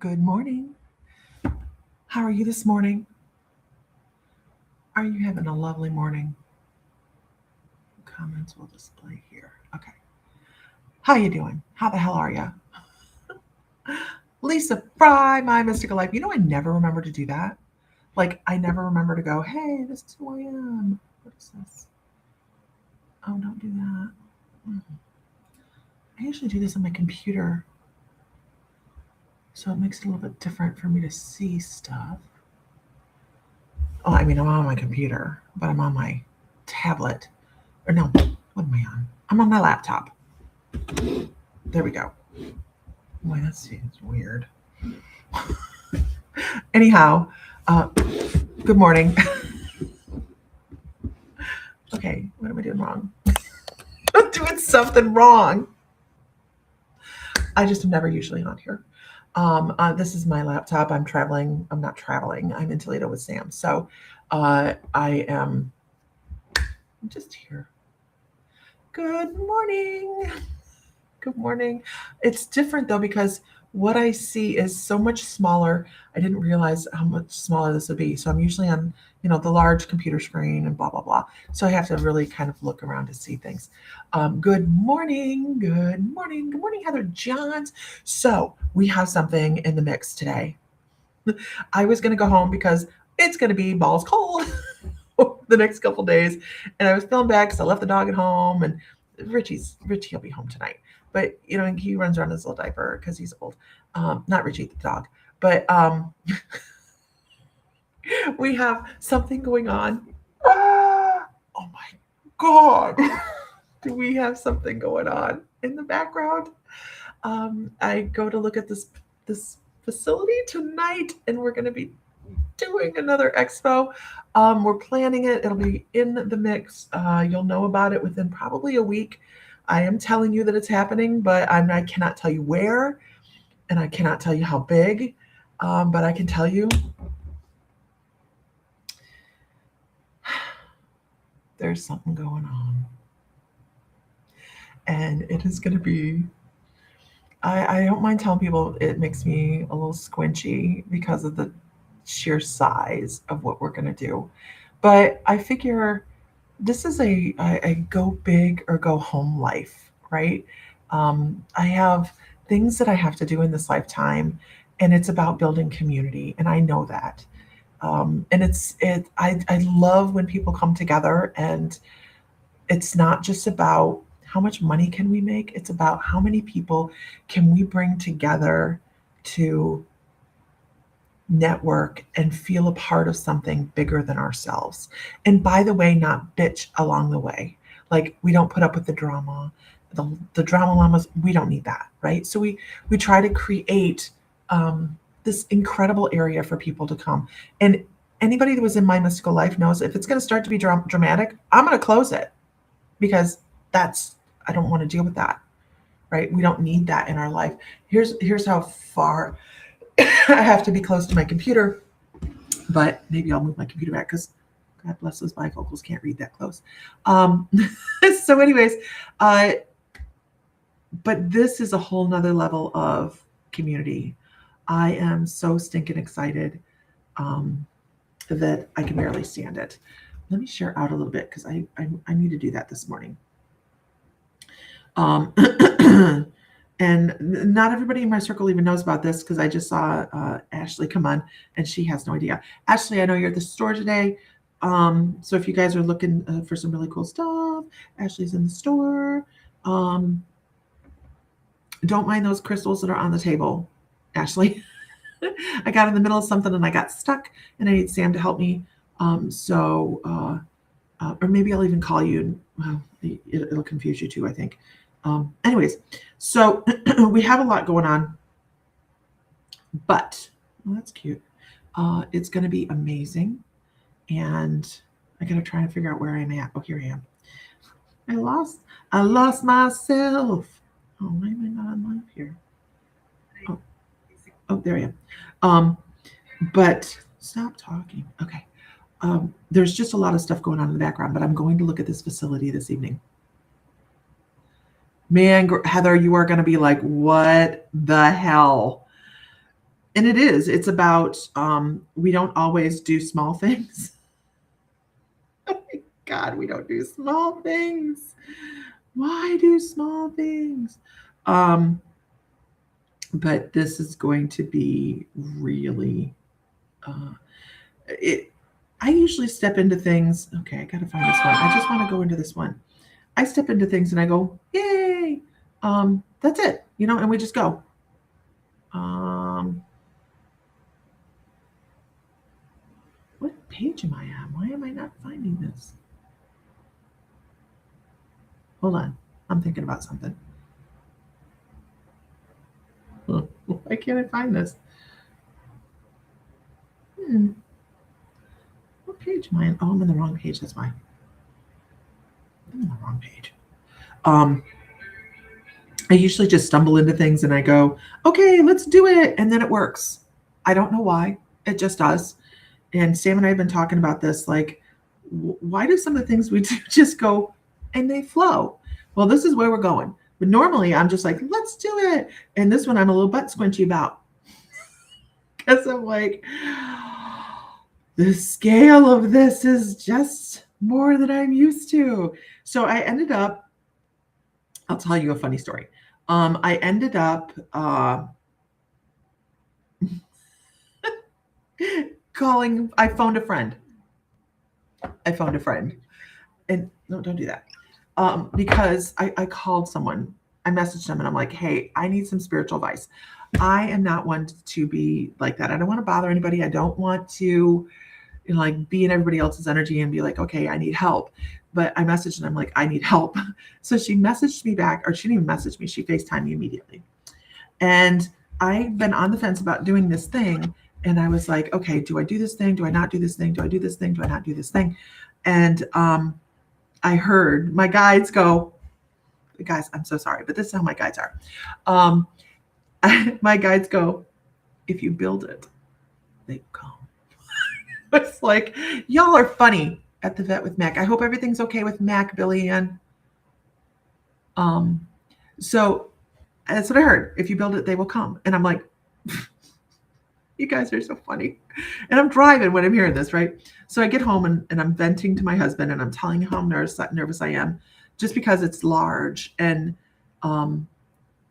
Good morning. How are you this morning? Are you having a lovely morning? Comments will display here. Okay. How you doing? How the hell are you? Lisa Fry, my mystical life. You know, I never remember to do that. Like, I never remember to go, hey, this is who I am. What is this? Oh, don't do that. I usually do this on my computer, so it makes it a little bit different for me to see stuff. Oh, I mean, I'm on my computer, but I'm on my tablet. Or no, what am I on? I'm on my laptop. There we go. Boy, that seems weird. Anyhow, good morning. Okay, what am I doing wrong? I'm doing something wrong. I just am never usually on here. This is my laptop. I'm traveling. I'm not traveling. I'm in Toledo with Sam. So I'm just here. Good morning. Good morning. It's different though because what I see is so much smaller. I didn't realize how much smaller this would be. So I'm usually on, the large computer screen and blah blah blah. So I have to really kind of look around to see things. Good morning. Good morning. Good morning, Heather Johns. So we have something in the mix today. I was going to go home because it's going to be balls cold the next couple days, and I was feeling bad because I left the dog at home, and Richie will be home tonight. But he runs around in his little diaper because he's old. Not Richie the dog, but we have something going on. Oh my God! Do we have something going on in the background? I go to look at this facility tonight, and we're going to be doing another expo. We're planning it. It'll be in the mix. You'll know about it within probably a week. I am telling you that it's happening, but I cannot tell you where, and I cannot tell you how big. But I can tell you there's something going on. And it is going to be, I don't mind telling people it makes me a little squinchy because of the sheer size of what we're going to do. But I figure this is a go big or go home life, right? I have things that I have to do in this lifetime, and it's about building community, and I know that. And I love when people come together, and it's not just about how much money can we make. It's about how many people can we bring together to network and feel a part of something bigger than ourselves. And by the way, not bitch along the way. Like, we don't put up with the drama, the drama llamas. We don't need that, right? So we try to create this incredible area for people to come. And anybody that was in my mystical life knows if it's going to start to be dramatic, I'm going to close it because I don't want to deal with that, right? We don't need that in our life. Here's how far I have to be close to my computer, but maybe I'll move my computer back because God bless those bifocals, can't read that close. So anyways, but this is a whole nother level of community. I am so stinking excited that I can barely stand it. Let me share out a little bit because I need to do that this morning. And not everybody in my circle even knows about this because I just saw Ashley come on and she has no idea. Ashley, I know you're at the store today. So if you guys are looking for some really cool stuff, Ashley's in the store. Don't mind those crystals that are on the table, Ashley. I got in the middle of something and I got stuck and I need Sam to help me. Or maybe I'll even call you. Well, it'll confuse you too, I think. Anyways, so we have a lot going on, but that's cute. It's going to be amazing. And I got to try and figure out where I'm at. Oh, here I am. I lost myself. Oh, why am I not on live here? Oh, there I am. But stop talking. Okay. There's just a lot of stuff going on in the background, but I'm going to look at this facility this evening. Man, Heather, you are going to be like, what the hell? And it's about, we don't always do small things. Oh my God, we don't do small things. Why do small things? But this is going to be really, I usually step into things. Okay, I got to find this one. I just want to go into this one. I step into things and I go, yay. That's it, and we just go. What page am I on? Why am I not finding this? Hold on. I'm thinking about something. Why can't I find this? What page am I on? Oh, I'm on the wrong page. That's why. I'm on the wrong page. I usually just stumble into things and I go, okay, let's do it. And then it works. I don't know why. It just does. And Sam and I have been talking about this. Like, why do some of the things we do just go and they flow? Well, this is where we're going. But normally I'm just like, let's do it. And this one I'm a little butt squinchy about. Because I'm like, the scale of this is just more than I'm used to. So I ended up, I'll tell you a funny story. I ended up I phoned a friend. And no, don't do that. Because I called someone. I messaged them and I'm like, hey, I need some spiritual advice. I am not one to be like that. I don't want to bother anybody. I don't want to be in everybody else's energy and be like, okay, I need help. But I messaged and I'm like, I need help. So she messaged me back, or she didn't even message me. She FaceTimed me immediately. And I've been on the fence about doing this thing. And I was like, okay, do I do this thing? Do I not do this thing? Do I do this thing? Do I not do this thing? And I heard my guides go, guys, I'm so sorry, but this is how my guides are. My guides go, if you build it, they come. It's like, y'all are funny at the vet with Mac. I hope everything's okay with Mac, Billy Ann. So that's what I heard. If you build it, they will come. And I'm like, you guys are so funny. And I'm driving when I'm hearing this, right? So I get home and I'm venting to my husband and I'm telling him how nervous I am just because it's large. And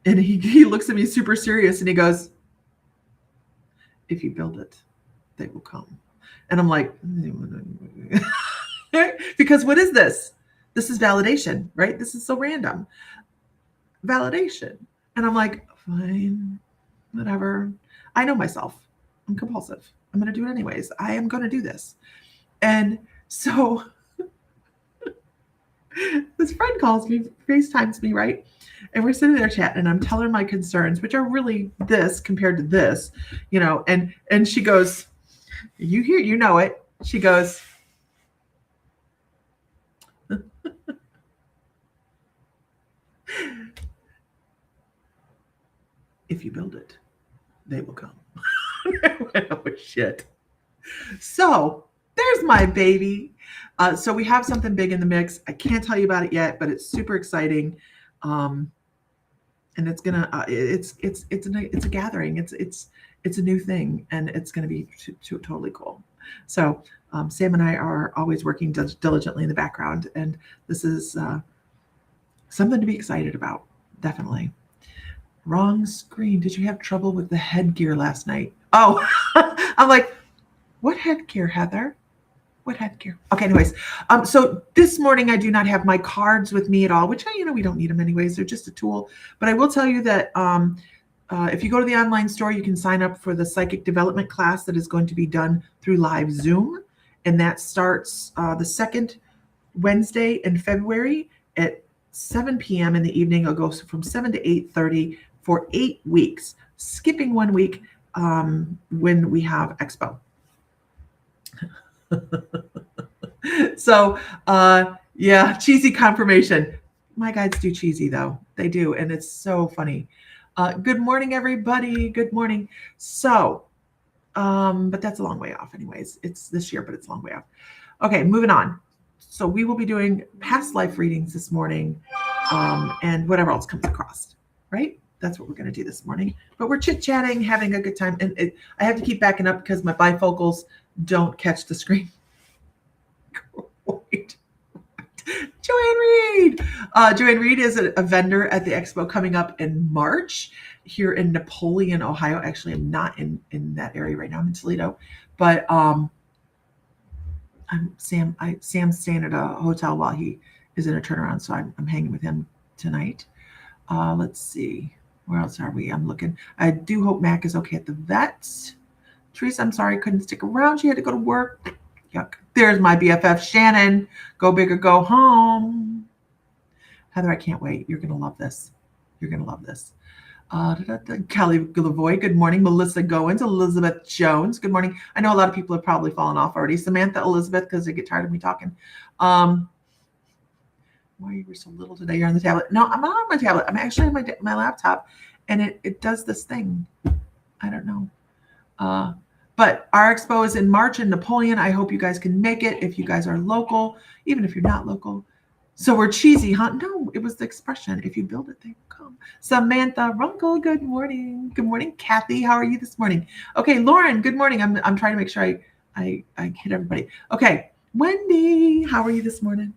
he looks at me super serious and he goes, if you build it, they will come. And I'm like, because what is this? This is validation, right? This is so random. Validation. And I'm like, fine, whatever. I know myself. I'm compulsive. I'm going to do it anyways. I am going to do this. And so this friend calls me, FaceTimes me, right? And we're sitting there chatting and I'm telling her my concerns, which are really this compared to this, and she goes, you know it. She goes, if you build it, they will come. Oh, shit. So there's my baby. So we have something big in the mix. I can't tell you about it yet, but it's super exciting. And it's gonna, it's a gathering. It's a new thing, and it's gonna be totally cool. So Sam and I are always working diligently in the background, and this is something to be excited about. Definitely. Wrong screen. Did you have trouble with the headgear last night? Oh, I'm like, what headgear, Heather? What headgear? Okay, anyways. So this morning I do not have my cards with me at all, which we don't need them anyways. They're just a tool. But I will tell you that if you go to the online store, you can sign up for the psychic development class that is going to be done through live Zoom. And that starts the second Wednesday in February at 7 p.m. in the evening. It'll go from 7 to 8:30 for 8 weeks, skipping 1 week when we have Expo. So, yeah, cheesy confirmation. My guides do cheesy, though. They do, and it's so funny. Good morning, everybody. Good morning. So, but that's a long way off anyways. It's this year, but it's a long way off. Okay, moving on. So we will be doing past life readings this morning and whatever else comes across, right? That's what we're going to do this morning. But we're chit-chatting, having a good time. And I have to keep backing up because my bifocals don't catch the screen. Wait. Joanne Reed. Joanne Reed is a vendor at the expo coming up in March here in Napoleon, Ohio. Actually, I'm not in that area right now. I'm in Toledo. But Sam's staying at a hotel while he is in a turnaround, so I'm hanging with him tonight. Let's see. Where else are we? I'm looking. I do hope Mac is okay at the vets. Teresa, I'm sorry I couldn't stick around. She had to go to work. Yuck. There's my BFF, Shannon. Go big or go home. Heather, I can't wait. You're going to love this. You're going to love this. Kelly Lavoy, good morning. Melissa Goins, Elizabeth Jones, good morning. I know a lot of people have probably fallen off already. Samantha, Elizabeth, because they get tired of me talking. Why you were so little today? You're on the tablet. No, I'm not on my tablet. I'm actually on my laptop, and it does this thing. I don't know. But our expo is in March in Napoleon. I hope you guys can make it if you guys are local, even if you're not local. So we're cheesy, huh? No, it was the expression. If you build it, they will come. Samantha Runkle, good morning. Good morning, Kathy. How are you this morning? Okay, Lauren, good morning. I'm trying to make sure I hit everybody. Okay, Wendy, how are you this morning?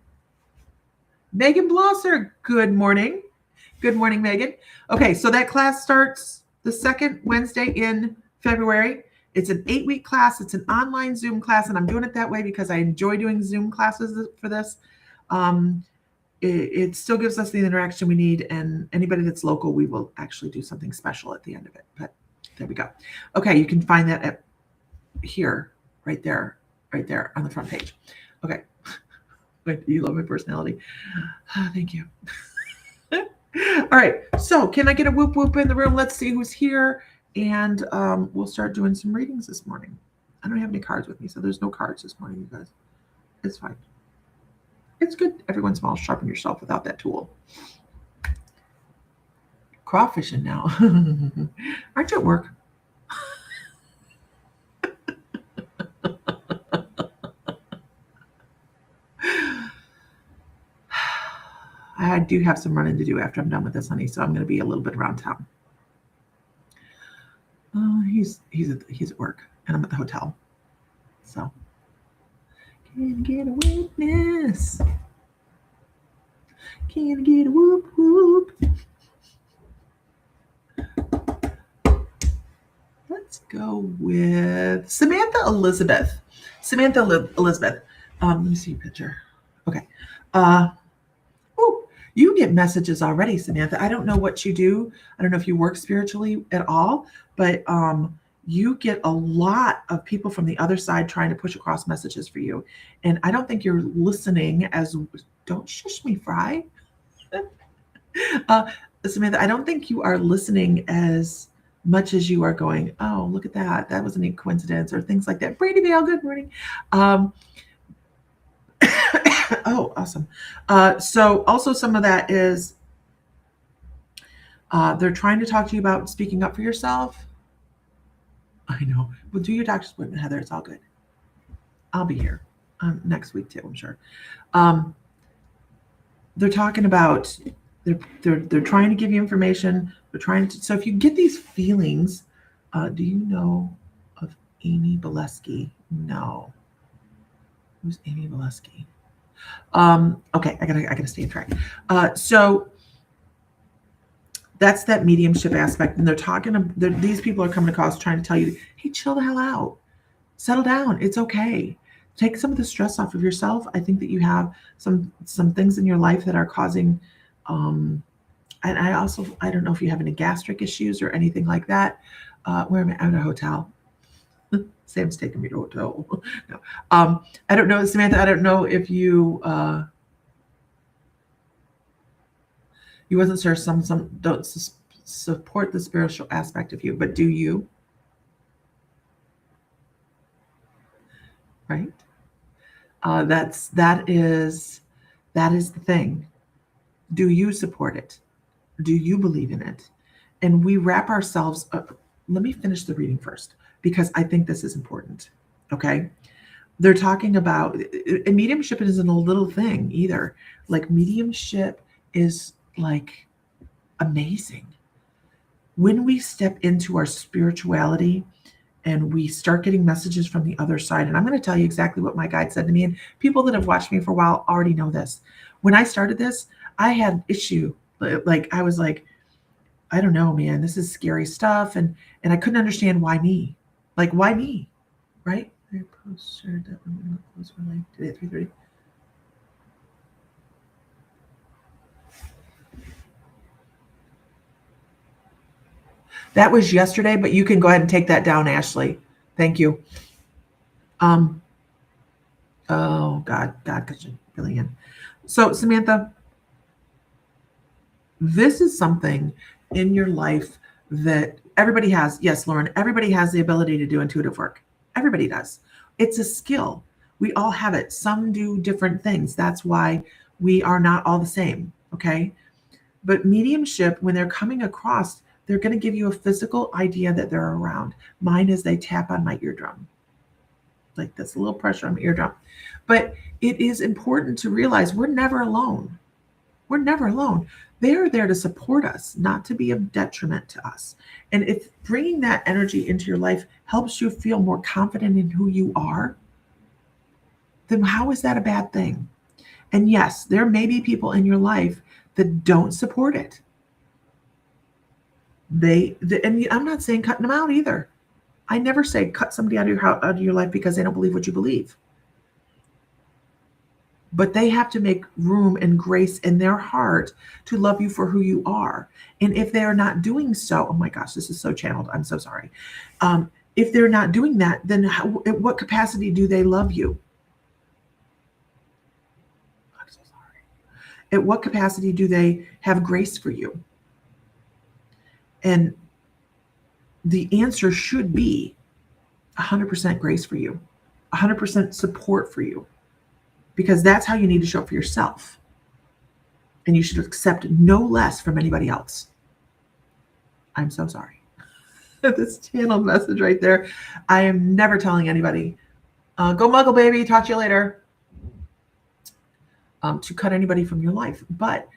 Megan Blosser, good morning. Good morning, Megan. Okay, so that class starts the second Wednesday in February. It's an 8-week class. It's an online Zoom class, and I'm doing it that way because I enjoy doing Zoom classes for this. It still gives us the interaction we need, and anybody that's local, we will actually do something special at the end of it. But there we go. Okay, you can find that at here, right there on the front page. Okay. Wait, you love my personality. Thank you. All right, so can I get a whoop whoop in the room? Let's see who's here, and we'll start doing some readings this morning. I don't have any cards with me, so there's no cards this morning, you guys. It's fine. It's good every once in a while sharpen yourself without that tool. Crawfishing now. Aren't you at work? I do have some running to do after I'm done with this, honey, so I'm going to be a little bit around town. He's at work, and I'm at the hotel. So, can I get a witness? Can I get a whoop whoop? Let's go with Samantha Elizabeth. Samantha Elizabeth. Let me see your picture. Okay. You get messages already, Samantha. I don't know what you do. I don't know if you work spiritually at all, but you get a lot of people from the other side trying to push across messages for you. And I don't think you're listening as, don't shush me, Fry. Samantha, I don't think you are listening as much as you are going, oh, look at that. That wasn't a coincidence, or things like that. Brady Vale, good morning. Oh, awesome. So also some of that is they're trying to talk to you about speaking up for yourself. I know. Well, do your doctor's appointment, Heather. It's all good. I'll be here next week too, I'm sure. They're talking about they're trying to give you information. They're trying to. So if you get these feelings, do you know of Amy Bolesky? No. Who's Amy Bolesky? Okay, I gotta stay on track. So that's that mediumship aspect, and they're talking. These people are coming across trying to tell you, "Hey, chill the hell out, settle down. It's okay. Take some of the stress off of yourself." I think that you have some things in your life that are causing. And I don't know if you have any gastric issues or anything like that. Where am I? I'm at a hotel. Sam's taking me to a hotel. No. I don't know, Samantha. I don't know if you wasn't sure. Some don't support the spiritual aspect of you, but do you? Right. That is the thing. Do you support it? Do you believe in it? And we wrap ourselves up. Let me finish the reading first, because I think this is important. Okay. They're talking about mediumship isn't a little thing either. Like mediumship is like amazing. when we step into our spirituality and we start getting messages from the other side, and I'm going to tell you exactly what my guide said to me, and people that have watched me for a while already know this. When I started this, I had an issue. Like, I was like, I don't know, man, this is scary stuff. And I couldn't understand why me. Like, why me? Right? I posted that I'm going to close my life today at 3:30. That was yesterday, but you can go ahead and take that down, Ashley. Thank you. Oh, God, billion. So, Samantha, this is something in your life that everybody has. Yes, Lauren, everybody has the ability to do intuitive work. Everybody does. It's a skill. We all have it. Some do different things. That's why we are not all the same. Okay. But mediumship, when they're coming across, they're going to give you a physical idea that they're around. Mine is they tap on my eardrum. Like, that's a little pressure on my eardrum. But it is important to realize we're never alone. We're never alone. They're there to support us, not to be of detriment to us. And if bringing that energy into your life helps you feel more confident in who you are, then how is that a bad thing? And yes, there may be people in your life that don't support it. And I'm not saying cutting them out either. I never say cut somebody out of your life because they don't believe what you believe. But they have to make room and grace in their heart to love you for who you are. And if they're not doing so, oh my gosh, this is so channeled. I'm so sorry. If they're not doing that, then at what capacity do they love you? I'm so sorry. At what capacity do they have grace for you? And the answer should be 100% grace for you, 100% support for you, because that's how you need to show up for yourself. And you should accept no less from anybody else. I'm so sorry. This channel message right there. I am never telling anybody, go Muggle baby, talk to you later, to cut anybody from your life. But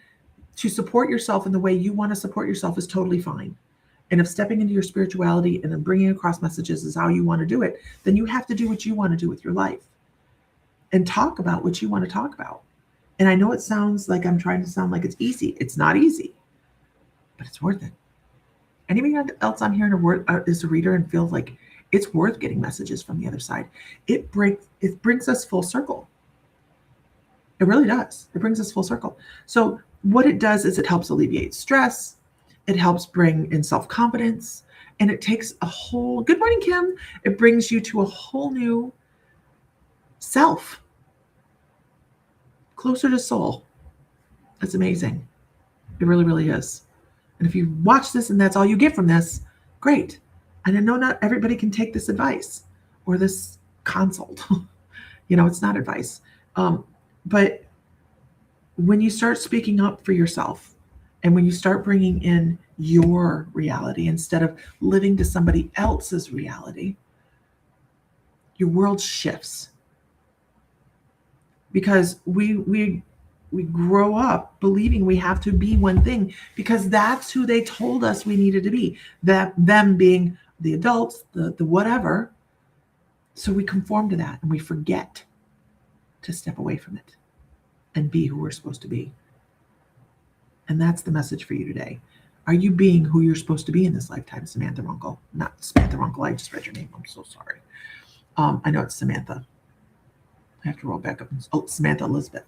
to support yourself in the way you want to support yourself is totally fine. And if stepping into your spirituality and then bringing across messages is how you want to do it, then you have to do what you want to do with your life and talk about what you want to talk about. And I know it sounds like I'm trying to sound like it's easy. It's not easy, but it's worth it. Anybody else on here is a reader and feels like it's worth getting messages from the other side. It brings us full circle. It really does. It brings us full circle. So what it does is it helps alleviate stress. It helps bring in self-confidence, and it takes a whole, good morning, Kim. It brings you to a whole new self, closer to soul. That's amazing. It really, really is. And if you watch this and that's all you get from this, great. And I know not everybody can take this advice or this consult. It's not advice. But when you start speaking up for yourself, and when you start bringing in your reality instead of living to somebody else's reality, your world shifts. Because we grow up believing we have to be one thing because that's who they told us we needed to be. Them being the adults, the whatever. So we conform to that and we forget to step away from it and be who we're supposed to be. And that's the message for you today. Are you being who you're supposed to be in this lifetime, Samantha Runkle? Not Samantha Runkle. I just read your name. I'm so sorry. I know it's Samantha. I have to roll back up. Oh, Samantha Elizabeth.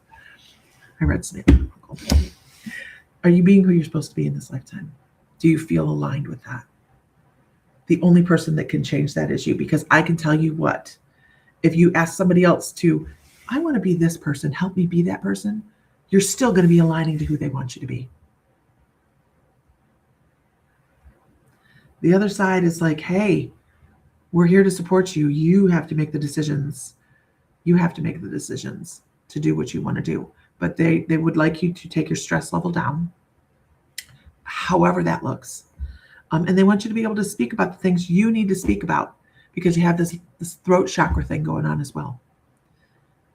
I read Samantha Runkle. Are you being who you're supposed to be in this lifetime? Do you feel aligned with that? The only person that can change that is you, because I can tell you what, if you ask somebody else to, I want to be this person, help me be that person, you're still going to be aligning to who they want you to be. The other side is like, hey, we're here to support you. You have to make the decisions. You have to make the decisions to do what you want to do. But they would like you to take your stress level down, however that looks. And they want you to be able to speak about the things you need to speak about because you have this throat chakra thing going on as well.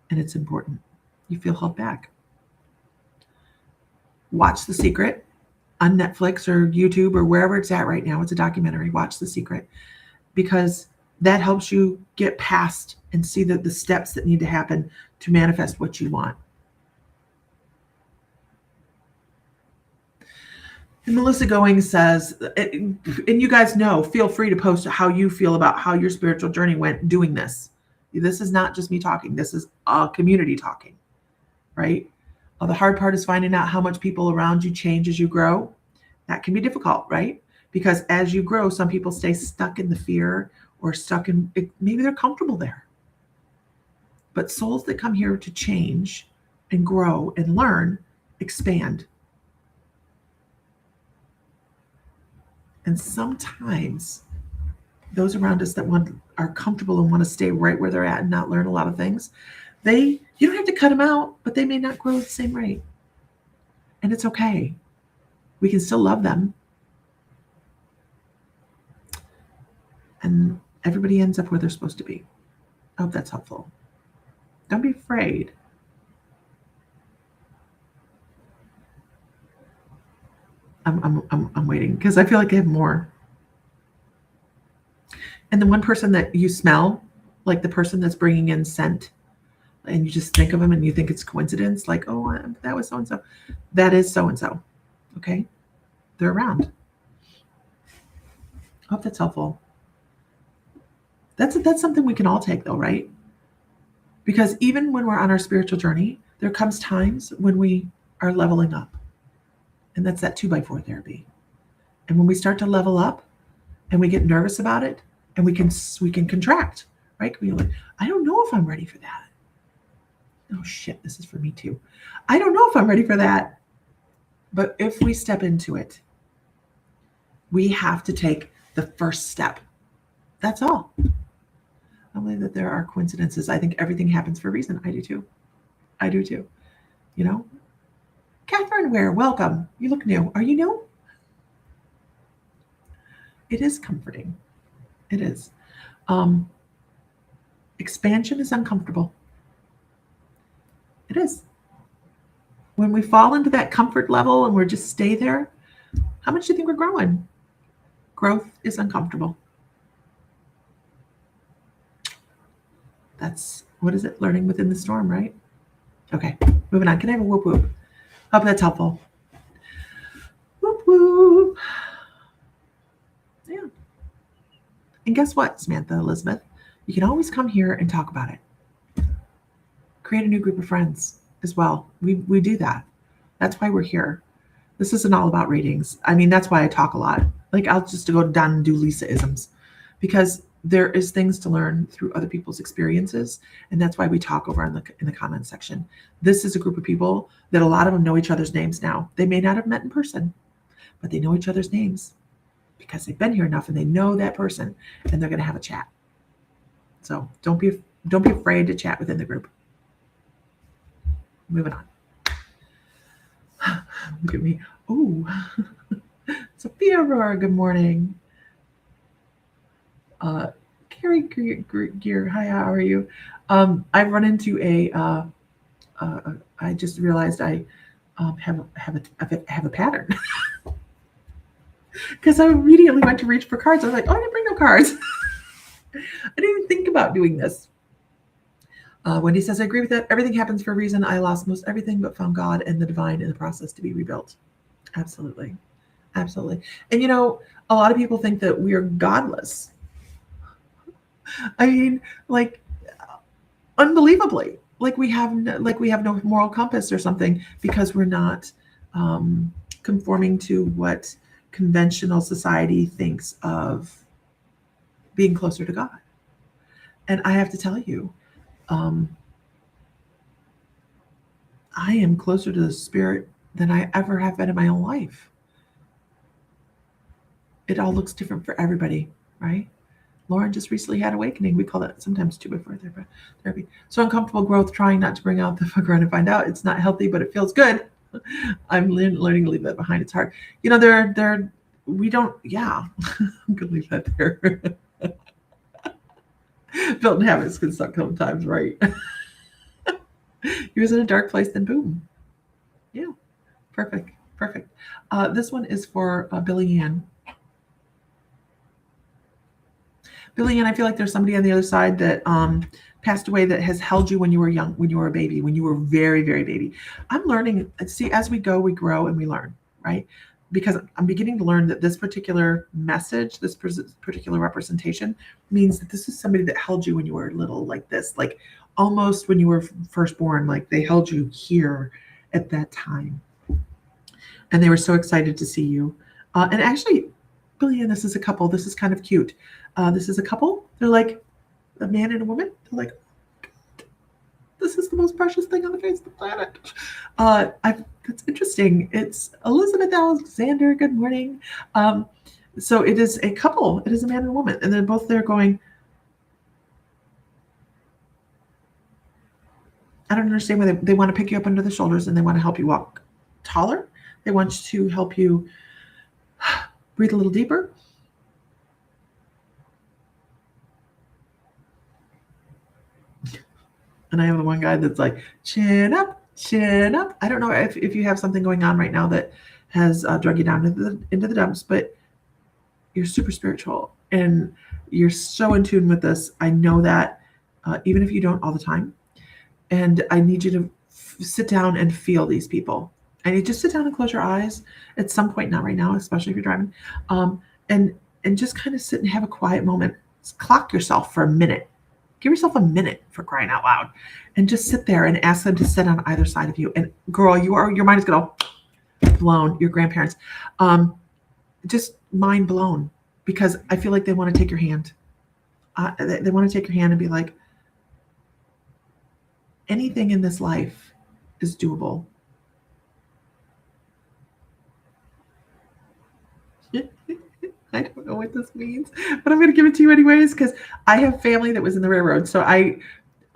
And it's important. You feel held back. Watch The Secret. on Netflix or YouTube or wherever it's at right now. It's a documentary. Watch The Secret, because that helps you get past and see the steps that need to happen to manifest what you want. And Melissa Going says, and you guys know, feel free to post how you feel about how your spiritual journey went doing this. This is not just me talking. This is a community talking, right? The hard part is finding out how much people around you change as you grow. That can be difficult, right? Because as you grow, some people stay stuck in the fear or stuck in, maybe they're comfortable there. But souls that come here to change and grow and learn expand. And sometimes those around us that are comfortable and want to stay right where they're at and not learn a lot of things, you don't have to cut them out, but they may not grow at the same rate. And it's okay. We can still love them. And everybody ends up where they're supposed to be. I hope that's helpful. Don't be afraid. I'm waiting because I feel like I have more. And the one person that you smell, like the person that's bringing in scent, and you just think of them and you think it's coincidence, like, oh, that was so-and-so. That is so-and-so, okay? They're around. I hope that's helpful. That's something we can all take though, right? Because even when we're on our spiritual journey, there comes times when we are leveling up. And that's that 2x4 therapy. And when we start to level up and we get nervous about it, and we can contract, right? We like, I don't know if I'm ready for that. Oh shit, this is for me too. I don't know if I'm ready for that. But if we step into it, we have to take the first step. That's all. I believe that there are coincidences. I think everything happens for a reason. I do too. I do too. You know? Catherine Ware, welcome. You look new. Are you new? It is comforting. It is. Expansion is uncomfortable. It is. When we fall into that comfort level and we're just stay there, how much do you think we're growing? Growth is uncomfortable. That's, what is it? Learning within the storm, right? Okay, moving on. Can I have a whoop whoop? Hope that's helpful. Whoop whoop. Yeah. And guess what, Samantha, Elizabeth? You can always come here and talk about it. Create a new group of friends as well. We do that. That's why we're here. This isn't all about ratings. I mean, that's why I talk a lot. Like, I'll just go down and do Lisa-isms, because there is things to learn through other people's experiences. And that's why we talk over in the comment section. This is a group of people that a lot of them know each other's names now. They may not have met in person, but they know each other's names because they've been here enough and they know that person, and they're going to have a chat. So don't be afraid to chat within the group. Moving on. Look at me. Oh, Sophia Aurora, good morning. Carrie Gear, hi, how are you? I've run into I just realized I have a pattern. Because I immediately went to reach for cards. I was like, oh, I didn't bring no cards. I didn't even think about doing this. Wendy says, I agree with that. Everything happens for a reason. I lost most everything, but found God and the divine in the process to be rebuilt. Absolutely. Absolutely. And, you know, a lot of people think that we are godless. I mean, like, unbelievably, like we have no moral compass or something, because we're not conforming to what conventional society thinks of being closer to God. And I have to tell you, I am closer to the Spirit than I ever have been in my own life. It all looks different for everybody, right? Lauren just recently had awakening. We call that sometimes 2x4 therapy. So uncomfortable growth, trying not to bring out the fuck around and find out. It's not healthy, but it feels good. I'm learning to leave that behind. It's hard. You know, we don't, yeah, I'm going to leave that there. Built habits can suck sometimes, right? He was in a dark place, then boom. Yeah, perfect. Perfect. This one is for Billy Ann. Billy Ann, I feel like there's somebody on the other side that passed away that has held you when you were young, when you were a baby, when you were very, very baby. I'm learning, see, as we go, we grow and we learn, right? Because I'm beginning to learn that this particular message, this particular representation means that this is somebody that held you when you were little, like this, like almost when you were first born, like they held you here at that time. And they were so excited to see you. And actually, Billy Ann, this is a couple. This is kind of cute. This is a couple. They're like a man and a woman. They're like, this is the most precious thing on the face of the planet. That's interesting. It's Elizabeth Alexander. Good morning. So it is a couple. It is a man and a woman. And they're both there going, I don't understand why they want to pick you up under the shoulders and they want to help you walk taller. They want to help you breathe a little deeper. And I have the one guy that's like, chin up, chin up. I don't know if you have something going on right now that has drug you down into the dumps, but you're super spiritual and you're so in tune with this. I know that even if you don't all the time. And I need you to sit down and feel these people. I need you to sit down and close your eyes at some point, not right now, especially if you're driving, and just kind of sit and have a quiet moment. Just clock yourself for a minute. Give yourself a minute, for crying out loud, and just sit there and ask them to sit on either side of you. And girl, your mind is going to blown. Your grandparents, just mind blown, because I feel like they want to take your hand. They want to take your hand and be like, anything in this life is doable. I don't know what this means, but I'm going to give it to you anyways, because I have family that was in the railroad. So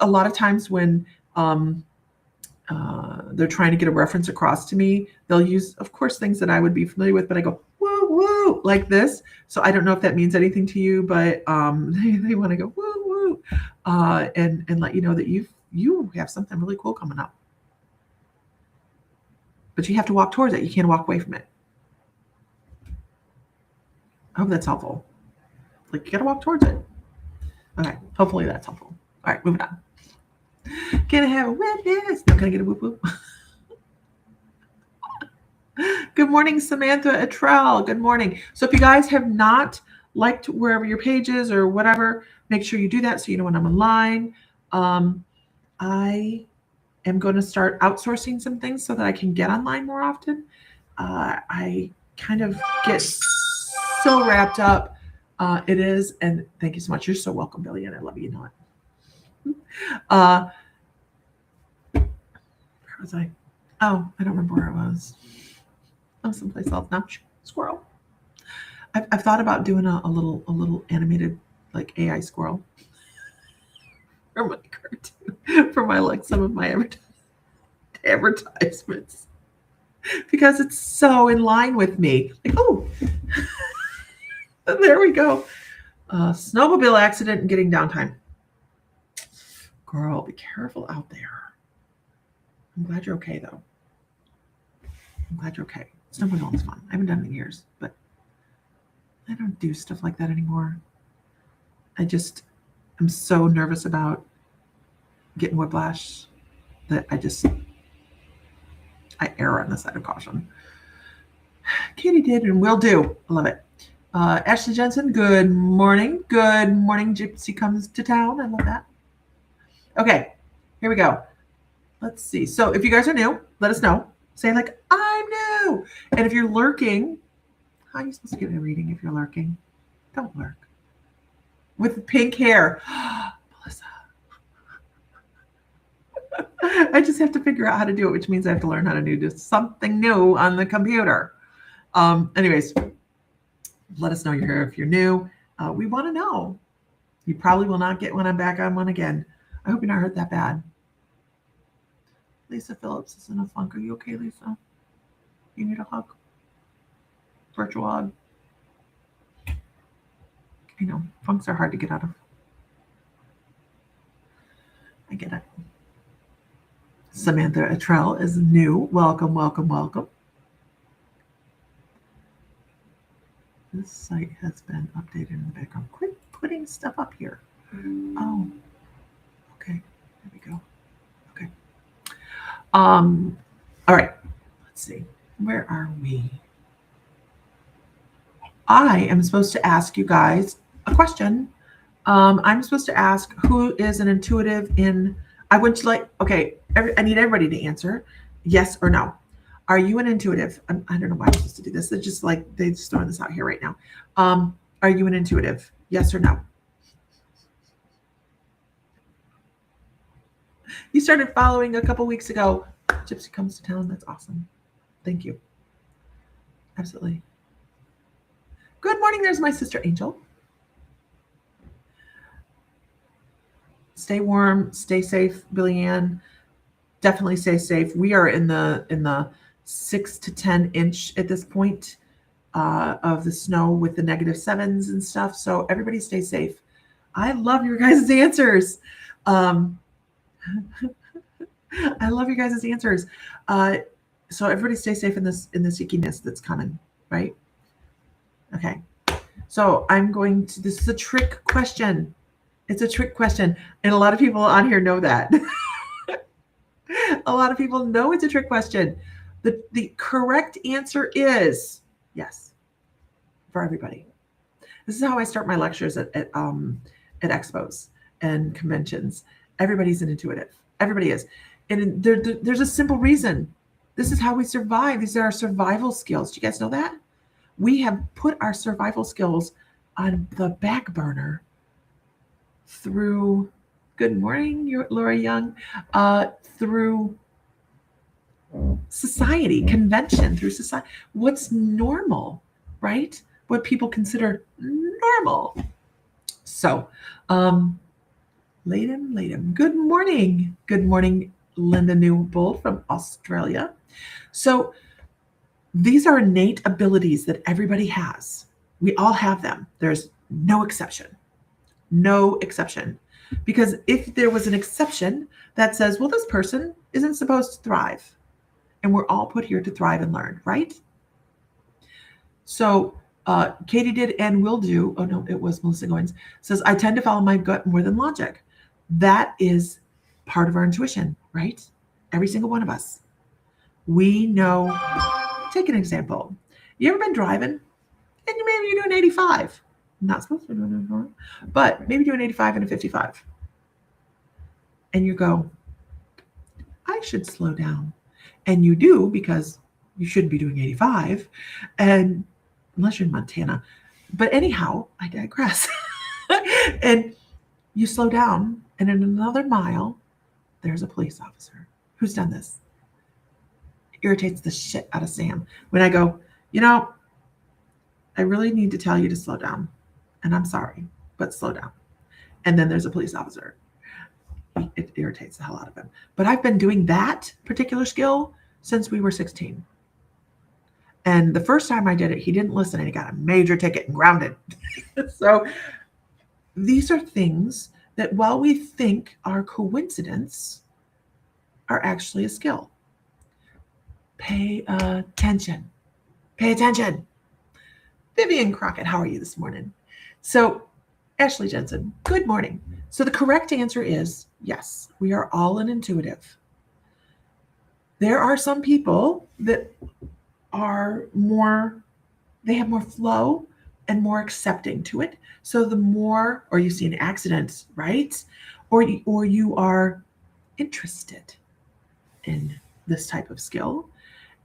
a lot of times when they're trying to get a reference across to me, they'll use, of course, things that I would be familiar with, but I go, woo, woo, like this. So I don't know if that means anything to you, but they want to go, woo, woo, and let you know that you have something really cool coming up. But you have to walk towards it. You can't walk away from it. I hope that's helpful. Like, you got to walk towards it. Okay. Hopefully that's helpful. All right, moving on. Can I have a witness? No, can I get a whoop whoop? Good morning, Samantha Atrell. Good morning. So if you guys have not liked wherever your page is or whatever, make sure you do that so you know when I'm online. I am going to start outsourcing some things so that I can get online more often. I kind of get so wrapped up. It is, and thank you so much. You're so welcome, Billy, and I love you. You know it. Where was I? Oh, I don't remember where I was. I'm someplace else now. Squirrel. I've thought about doing a little animated like AI squirrel for my cartoon, for my like some of my advertisements, because it's so in line with me. Like, oh. There we go. Snowmobile accident and getting downtime. Girl, be careful out there. I'm glad you're okay, though. I'm glad you're okay. Snowmobiling is fun. I haven't done it in years, but I don't do stuff like that anymore. I'm so nervous about getting whiplash that I err on the side of caution. Katie did and will do. I love it. Ashley Jensen, good morning. Good morning. Gypsy comes to town. I love that. Okay, here we go. Let's see. So if you guys are new, let us know. Say like, I'm new. And if you're lurking, how are you supposed to get a reading if you're lurking? Don't lurk. With pink hair. Melissa. I just have to figure out how to do it, which means I have to learn how to do just something new on the computer. Anyways, let us know you're here if you're new. We want to know. You probably will not get when I'm back on one again. I hope you're not hurt that bad. Lisa Phillips is in a funk. Are you okay, Lisa? You need a hug? Virtual hug? You know, funks are hard to get out of. I get it. Samantha Atrell is new. Welcome, welcome, welcome. This site has been updated in the background. Quit putting stuff up here. Oh, okay. There we go. Okay. All right. Let's see. Where are we? I am supposed to ask you guys a question. I'm supposed to ask who is an intuitive in. I want you okay. I need everybody to answer yes or no. Are you an intuitive? I don't know why I'm supposed to do this. It's just like they're just throwing this out here right now. Are you an intuitive? Yes or no? You started following a couple weeks ago. Gypsy comes to town. That's awesome. Thank you. Absolutely. Good morning. There's my sister Angel. Stay warm. Stay safe, Billy Ann. Definitely stay safe. We are in the 6 to 10 inch at this point of the snow with the -7s and stuff. So everybody stay safe. I love your guys' answers. I love you guys' answers. So everybody stay safe in the ickiness that's coming, right? Okay. So I'm going to, this is a trick question. It's a trick question. And a lot of people on here know that. A lot of people know it's a trick question. The correct answer is yes for everybody. This is how I start my lectures at expos and conventions. Everybody's an intuitive. Everybody is. And there's a simple reason. This is how we survive. These are our survival skills. Do you guys know that? We have put our survival skills on the back burner through, good morning, Laura Young, through society, convention, through society. What's normal, right? What people consider normal. So, Latham. Good morning. Good morning, Linda Newbold from Australia. So these are innate abilities that everybody has. We all have them. There's no exception. No exception. Because if there was an exception that says, well, this person isn't supposed to thrive, and we're all put here to thrive and learn, right? So Katie did and will do, oh no, it was Melissa Goins, says, I tend to follow my gut more than logic. That is part of our intuition, right? Every single one of us. We know, take an example. You ever been driving and maybe you're doing 85? Not supposed to be doing 85, but maybe doing 85 and a 55. And you go, I should slow down. And you do, because you shouldn't be doing 85, and unless you're in Montana. But anyhow, I digress. And you slow down, and in another mile, there's a police officer. Who's done this? It irritates the shit out of Sam when I go, I really need to tell you to slow down. And I'm sorry, but slow down. And then there's a police officer. It irritates the hell out of him. But I've been doing that particular skill since we were 16. And the first time I did it, he didn't listen and he got a major ticket and grounded. So these are things that while we think are coincidence, are actually a skill. Pay attention. Pay attention. Vivian Crockett, how are you this morning? So Ashley Jensen, good morning. So the correct answer is yes, we are all an intuitive. There are some people that are more, they have more flow and more accepting to it. So the more, or you see an accident, right? Or you are interested in this type of skill.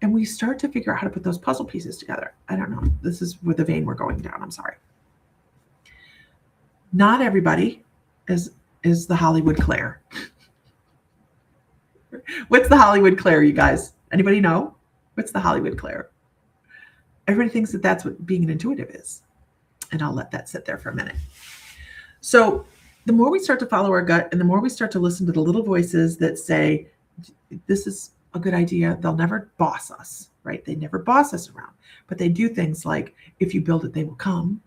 And we start to figure out how to put those puzzle pieces together. I don't know. This is with the vein we're going down. I'm sorry. Not everybody is the Hollywood Claire. What's the Hollywood Claire, you guys? Anybody know? What's the Hollywood Claire? Everybody thinks that that's what being an intuitive is. And I'll let that sit there for a minute. So the more we start to follow our gut and the more we start to listen to the little voices that say, this is a good idea, they'll never boss us, right? They never boss us around. But they do things like, if you build it, they will come,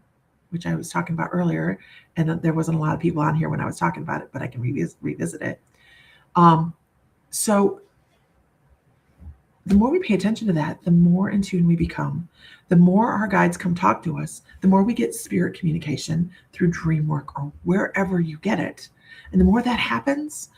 which I was talking about earlier. And there wasn't a lot of people on here when I was talking about it, but I can revisit it. So the more we pay attention to that, the more in tune we become. The more our guides come talk to us, the more we get spirit communication through dream work or wherever you get it. And the more that happens,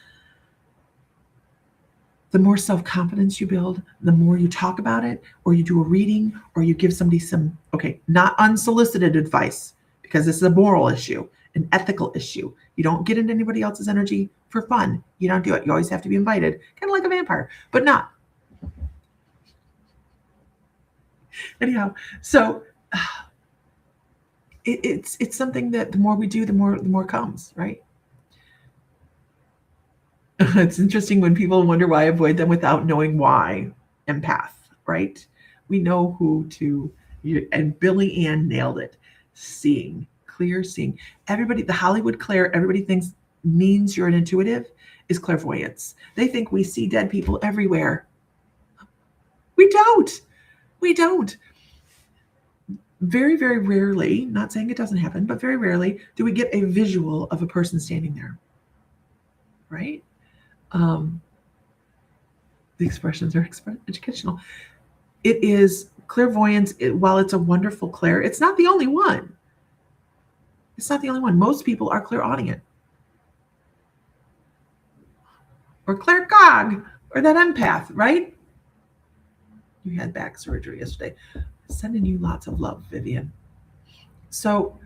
the more self-confidence you build, the more you talk about it, or you do a reading, or you give somebody some, okay, not unsolicited advice, because this is a moral issue, an ethical issue. You don't get into anybody else's energy for fun. You don't do it. You always have to be invited, kind of like a vampire, but not. Anyhow, so it's something that the more we do, the more comes, right? It's interesting when people wonder why I avoid them without knowing why. Empath, right? We know who to, and Billy Ann nailed it. Seeing, clear seeing. Everybody, the Hollywood Claire, everybody thinks means you're an intuitive is clairvoyance. They think we see dead people everywhere. We don't. We don't. Very, very rarely, not saying it doesn't happen, but very rarely do we get a visual of a person standing there, right? The expressions are educational. It is clairvoyance. While it's a wonderful clair, it's not the only one. It's not the only one. Most people are clairaudient or claircog or that empath, right? You had back surgery yesterday. Sending you lots of love, Vivian. So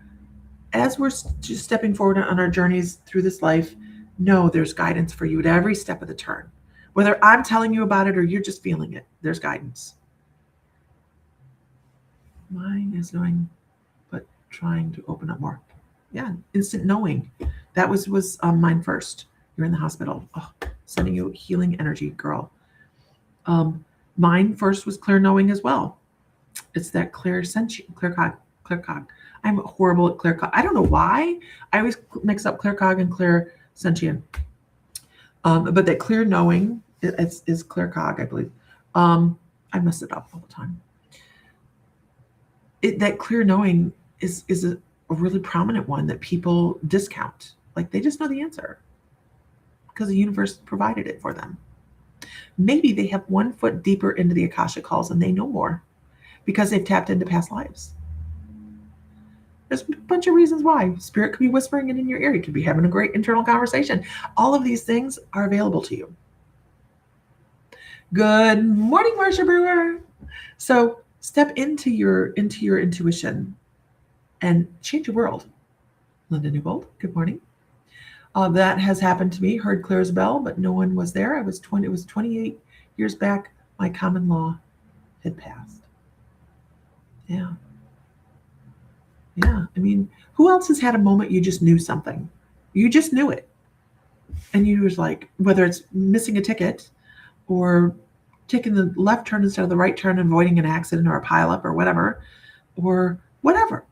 as we're just stepping forward on our journeys through this life, know there's guidance for you at every step of the turn. Whether I'm telling you about it or you're just feeling it, there's guidance. Mine is knowing, but trying to open up more. Yeah, instant knowing. That was mine first. You're in the hospital. Oh, sending you healing energy, girl. Mine first was clear knowing as well. It's that claircog. I'm horrible at claircog. I don't know why. I always mix up claircog and clairsentient. But that clear knowing is claircog, I believe. I mess it up all the time. That clear knowing is a really prominent one that people discount. Like they just know the answer because the universe provided it for them. Maybe they have 1 foot deeper into the Akashic halls and they know more because they've tapped into past lives. There's a bunch of reasons why. Spirit could be whispering it in your ear. You could be having a great internal conversation. All of these things are available to you. Good morning, Marsha Brewer. So step into your intuition and change your world. Linda Newbold, good morning. That has happened to me. Heard Claire's bell, but no one was there. It was 28 years back. My common law had passed. Yeah. Yeah. I mean, who else has had a moment you just knew something? You just knew it. And you was like, whether it's missing a ticket or taking the left turn instead of the right turn, avoiding an accident or a pileup or whatever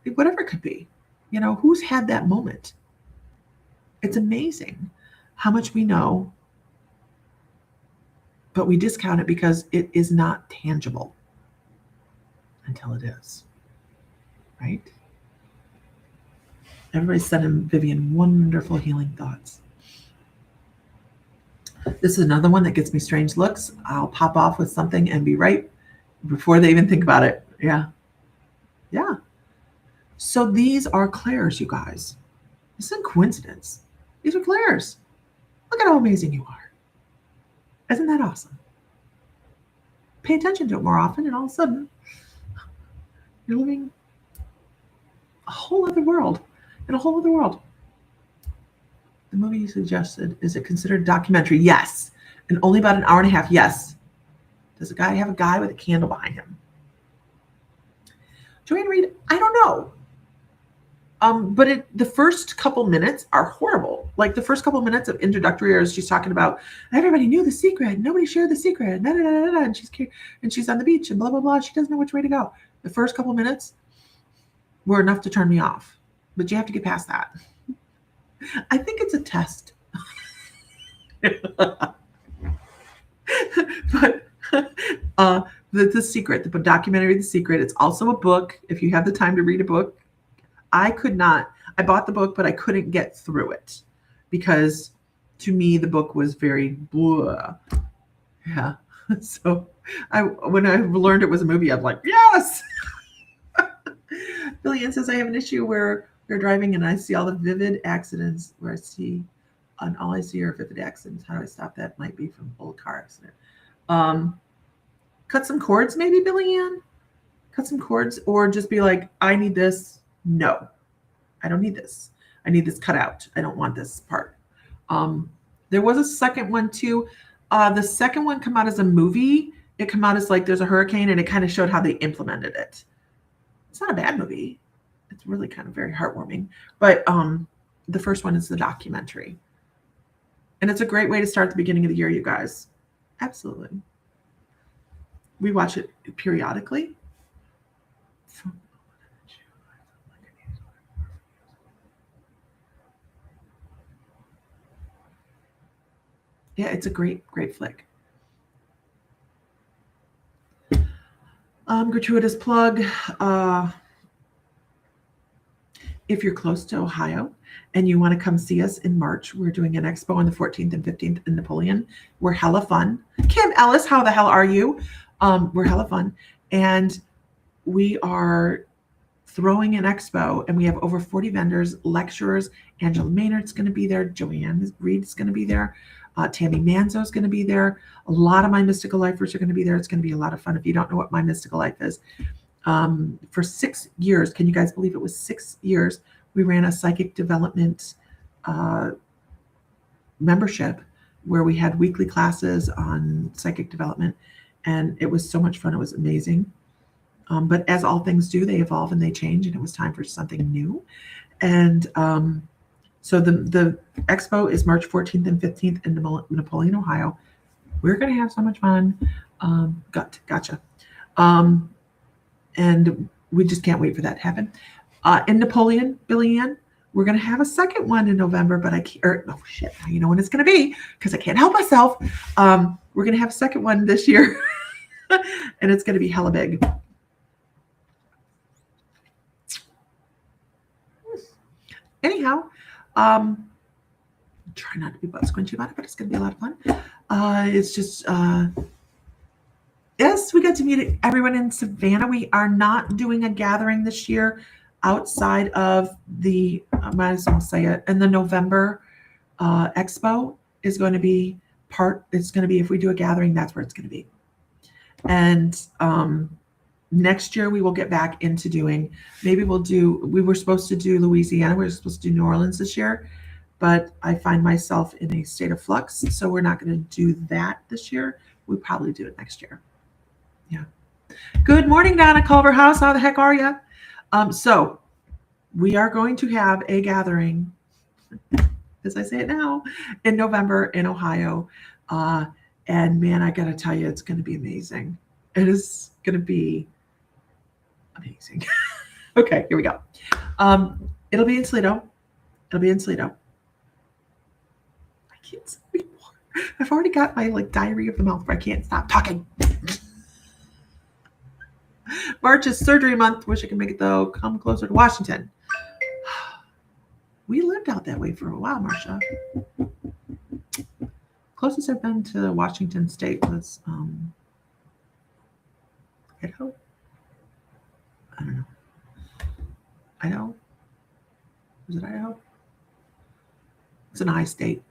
it could be. You know, who's had that moment? It's amazing how much we know, but we discount it because it is not tangible until it is, right? Everybody's sending Vivian wonderful healing thoughts. This is another one that gets me strange looks. I'll pop off with something and be right before they even think about it. Yeah. Yeah. So these are clairs, you guys. This isn't coincidence. These are clairs. Look at how amazing you are. Isn't that awesome? Pay attention to it more often, and all of a sudden, you're living a whole other world. In a whole other world. The movie you suggested, is it considered a documentary? Yes. And only about an hour and a half? Yes. Does the guy have a guy with a candle behind him? Joanne Reed, I don't know. But the first couple minutes are horrible. Like the first couple minutes of introductory, or she's talking about everybody knew the secret, nobody shared the secret, and she's on the beach and blah blah blah. She doesn't know which way to go. The first couple minutes were enough to turn me off, but you have to get past that. I think it's a test. But the secret, the documentary, The Secret. It's also a book. If you have the time to read a book. I could not. I bought the book, but I couldn't get through it because to me the book was very blah. Yeah. So when I learned it was a movie, I'm like, yes. Billy Ann says, I have an issue where they're driving and I see all the vivid accidents where I see, and all I see are vivid accidents. How do I stop that? Might be from a full car accident. Cut some cords, maybe, Billy Ann? Cut some cords, or just be like, I need this. No, I don't need this. I need this cut out. I don't want this part. There was a second one too. The second one came out as a movie. It came out as like there's a hurricane, and it kind of showed how they implemented it. It's not a bad movie. It's really kind of very heartwarming. But the first one is the documentary. And it's a great way to start the beginning of the year, you guys. Absolutely. We watch it periodically. Yeah, it's a great, great flick. Gratuitous plug. If you're close to Ohio and you want to come see us in March, we're doing an expo on the 14th and 15th in Napoleon. We're hella fun. Kim Ellis, how the hell are you? We're hella fun. And we are throwing an expo, and we have over 40 vendors, lecturers. Angela Maynard's going to be there. Joanne Reed's going to be there. Tammy Manzo's going to be there. A lot of my mystical lifers are going to be there. It's going to be a lot of fun. If you don't know what my mystical life is, for 6 years, can you guys believe it was 6 years, we ran a psychic development membership where we had weekly classes on psychic development, and it was so much fun. It was amazing. But as all things do, they evolve and they change, and it was time for something new. And so the expo is March 14th and 15th in Napoleon, Ohio. We're going to have so much fun. Gotcha. And we just can't wait for that to happen. In Napoleon, Billy Ann, we're going to have a second one in November, but I can't, now you know when it's going to be, because I can't help myself. We're going to have a second one this year, and it's going to be hella big. Anyhow, try not to be butt squinchy about it, but it's going to be a lot of fun. It's just, yes, we got to meet everyone in Savannah. We are not doing a gathering this year outside of the, I might as well say it, and the November expo is going to be it's going to be, if we do a gathering, that's where it's going to be. And next year we will get back into doing, we were supposed to do Louisiana, we were supposed to do New Orleans this year, but I find myself in a state of flux, so we're not going to do that this year. We'll probably do it next year. Yeah. Good morning, Donna Culverhouse. How the heck are you? So we are going to have a gathering, as I say it now, in November in Ohio. And man, I got to tell you, it's going to be amazing. It is going to be amazing. Okay, here we go. It'll be in Toledo. I can't say anymore. I've already got my diary of the mouth, but I can't stop talking. March is surgery month. Wish I could make it though. Come closer to Washington. We lived out that way for a while, Marcia. Closest I've been to Washington State was Idaho. I don't know. Idaho? Was it Idaho? It's an I state.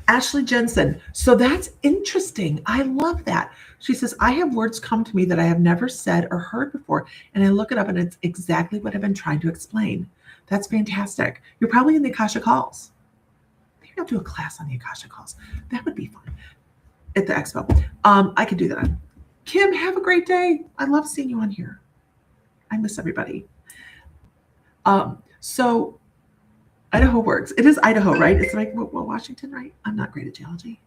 Ashley Jensen. So that's interesting. I love that. She says, I have words come to me that I have never said or heard before. And I look it up and it's exactly what I've been trying to explain. That's fantastic. You're probably in the Akashic Halls. Maybe I'll do a class on the Akashic Halls. That would be fun at the expo. I could do that. Kim, have a great day. I love seeing you on here. I miss everybody. So Idaho works. It is Idaho, right? It's like Washington, right? I'm not great at geology.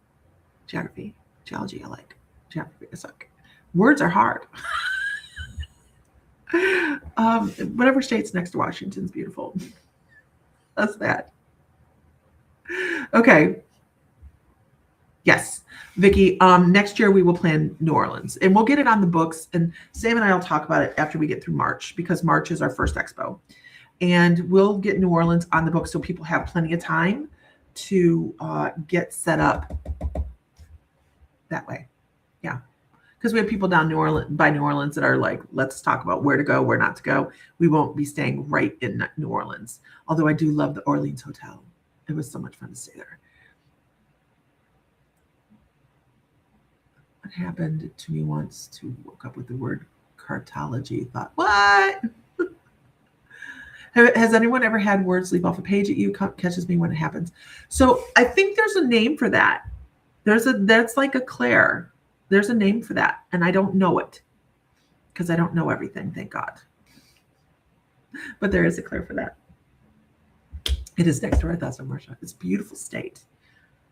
Geography I like. Geography I suck. Words are hard. Whatever state's next to Washington's beautiful. That's that. Okay. Yes, Vicki. Next year we will plan New Orleans, and we'll get it on the books. And Sam and I will talk about it after we get through March, because March is our first expo. And we'll get New Orleans on the book so people have plenty of time to get set up that way. Yeah. Because we have people down New Orleans that are like, let's talk about where to go, where not to go. We won't be staying right in New Orleans. Although I do love the Orleans Hotel. It was so much fun to stay there. What happened to me once to woke up with the word cartology? Thought, what? Has anyone ever had words leap off a page at you? Catches me when it happens. So I think there's a name for that. That's like a Claire. There's a name for that. And I don't know it because I don't know everything, thank God. But there is a Claire for that. It is next to our Thessalon Marcia. It's a beautiful state.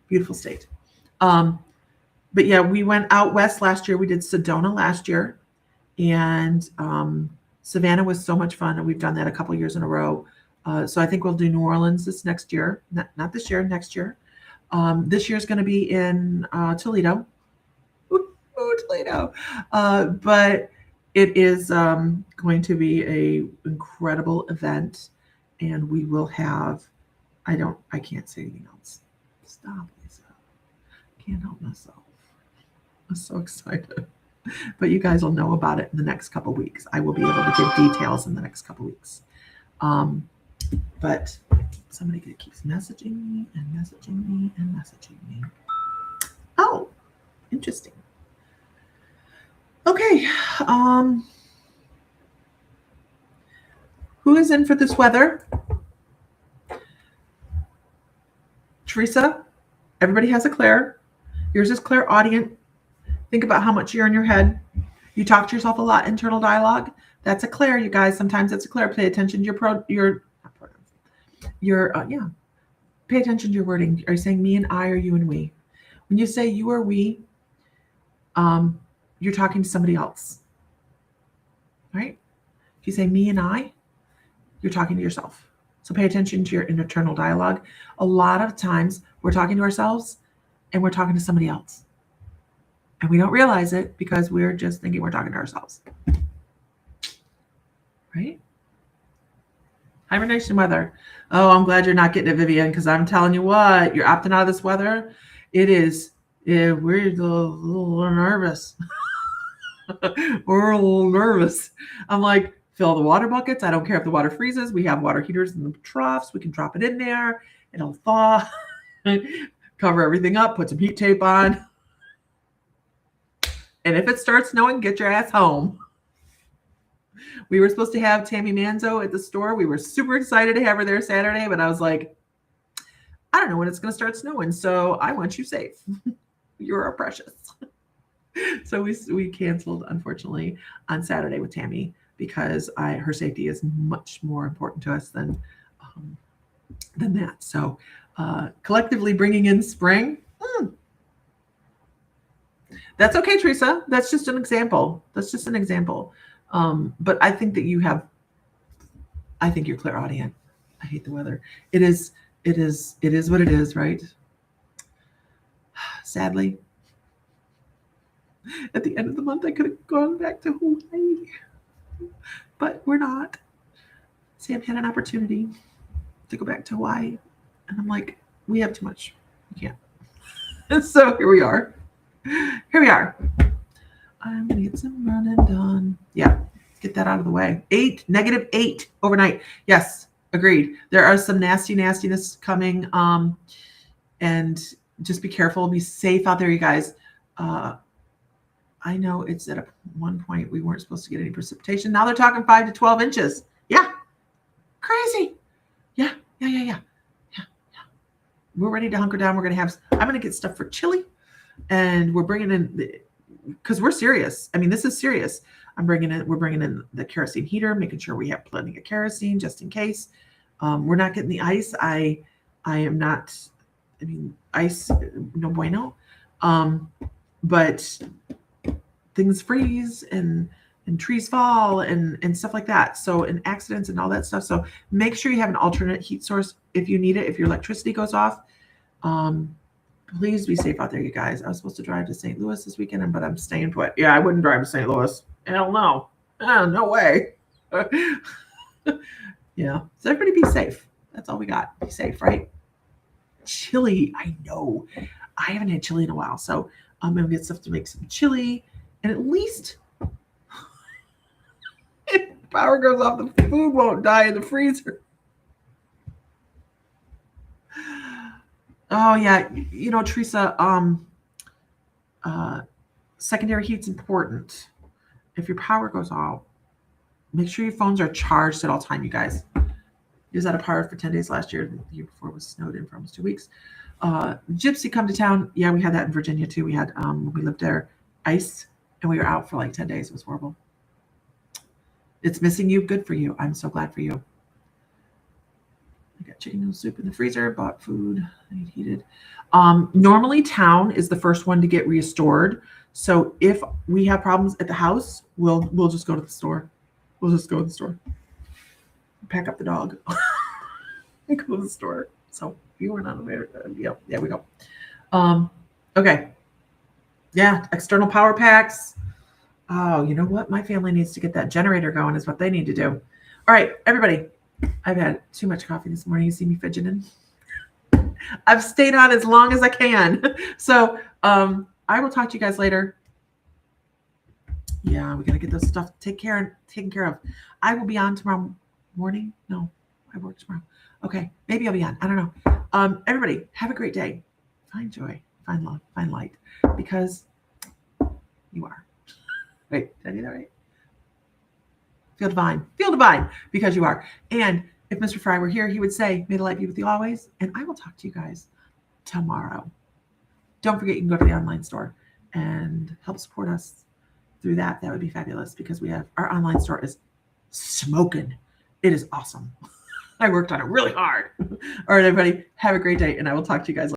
Beautiful state. But yeah, we went out west last year. We did Sedona last year. And Savannah was so much fun, and we've done that a couple years in a row. So I think we'll do New Orleans this next year. Not this year, next year. This year is going to be in Toledo. Ooh, Toledo. But it is going to be an incredible event, and we will have, I can't say anything else. Stop, Lisa. Can't help myself. I'm so excited. But you guys will know about it in the next couple of weeks. I will be able to give details in the next couple of weeks. But somebody keeps messaging me and messaging me and messaging me. Oh, interesting. Okay. Who is in for this weather? Teresa, everybody has a Claire. Yours is clairaudient. Think about how much you're in your head. You talk to yourself a lot, internal dialogue. That's a Claire, you guys. Sometimes that's a Claire. Pay attention to pay attention to your wording. Are you saying me and I, or you and we? When you say you or we, you're talking to somebody else, right? If you say me and I, you're talking to yourself. So pay attention to your internal dialogue. A lot of times we're talking to ourselves and we're talking to somebody else. And we don't realize it because we're just thinking we're talking to ourselves. Right? Hibernation weather. Oh, I'm glad you're not getting it, Vivian, because I'm telling you what, you're opting out of this weather. It is, we're a little nervous. We're a little nervous. I'm like, fill the water buckets. I don't care if the water freezes. We have water heaters in the troughs. We can drop it in there. It'll thaw. Cover everything up. Put some heat tape on. And if it starts snowing, get your ass home. We were supposed to have Tammy Manzo at the store. We were super excited to have her there Saturday, but I was like, I don't know when it's going to start snowing, so I want you safe. You're our precious. So we canceled, unfortunately, on Saturday with Tammy because her safety is much more important to us than that. So collectively bringing in spring. That's okay, Teresa. That's just an example. But I think that I think you're clairaudient. I hate the weather. It is what it is, right? Sadly, at the end of the month, I could have gone back to Hawaii, but we're not. Sam had an opportunity to go back to Hawaii, and I'm like, we have too much. We can't. And so here we are. I'm going to get some running done. Yeah, get that out of the way. -8 overnight. Yes, agreed. There are some nastiness coming. And just be careful. Be safe out there, you guys. I know it's at one point we weren't supposed to get any precipitation. Now they're talking 5 to 12 inches. Yeah. Crazy. Yeah. We're ready to hunker down. I'm going to get stuff for chili. And we're bringing in, because we're serious. I mean, this is serious. We're bringing in the kerosene heater, making sure we have plenty of kerosene just in case. We're not getting the ice. I am not, ice, no bueno. But things freeze and trees fall and stuff like that. So, and accidents and all that stuff. So make sure you have an alternate heat source if you need it, if your electricity goes off. Please be safe out there, you guys. I was supposed to drive to St. Louis this weekend, but I'm staying put. Yeah, I wouldn't drive to St. Louis. Hell no. Oh, no way. Yeah. So everybody be safe. That's all we got. Be safe, right? Chili. I know. I haven't had chili in a while. So I'm going to get stuff to make some chili. And at least if power goes off, the food won't die in the freezer. Oh, yeah. You know, Teresa, secondary heat's important. If your power goes out, make sure your phones are charged at all time, you guys. He was out of power for 10 days last year. The year before was snowed in for almost 2 weeks. Gypsy come to town. Yeah, we had that in Virginia too. We had, when we lived there, ice, and we were out for like 10 days. It was horrible. It's missing you. Good for you. I'm so glad for you. I got chicken noodle soup in the freezer, bought food, I need heated. Normally town is the first one to get restored. So if we have problems at the house, we'll just go to the store. We'll just go to the store. Pack up the dog and go to the store. So you were not aware. Yeah, there we go. Okay. Yeah, external power packs. Oh, you know what? My family needs to get that generator going is what they need to do. All right, everybody. I've had too much coffee this morning. You see me fidgeting. I've stayed on as long as I can. So I will talk to you guys later. Yeah, we got to get this stuff taken care of. I will be on tomorrow morning. No, I work tomorrow. Okay, maybe I'll be on. I don't know. Everybody, have a great day. Find joy, find love, find light, because you are. Wait, did I do that right? Feel divine, because you are. And if Mr. Fry were here, he would say, may the light be with you always. And I will talk to you guys tomorrow. Don't forget, you can go to the online store and help support us through that. That would be fabulous, because we have our online store is smoking. It is awesome. I worked on it really hard. All right, everybody, have a great day, and I will talk to you guys later.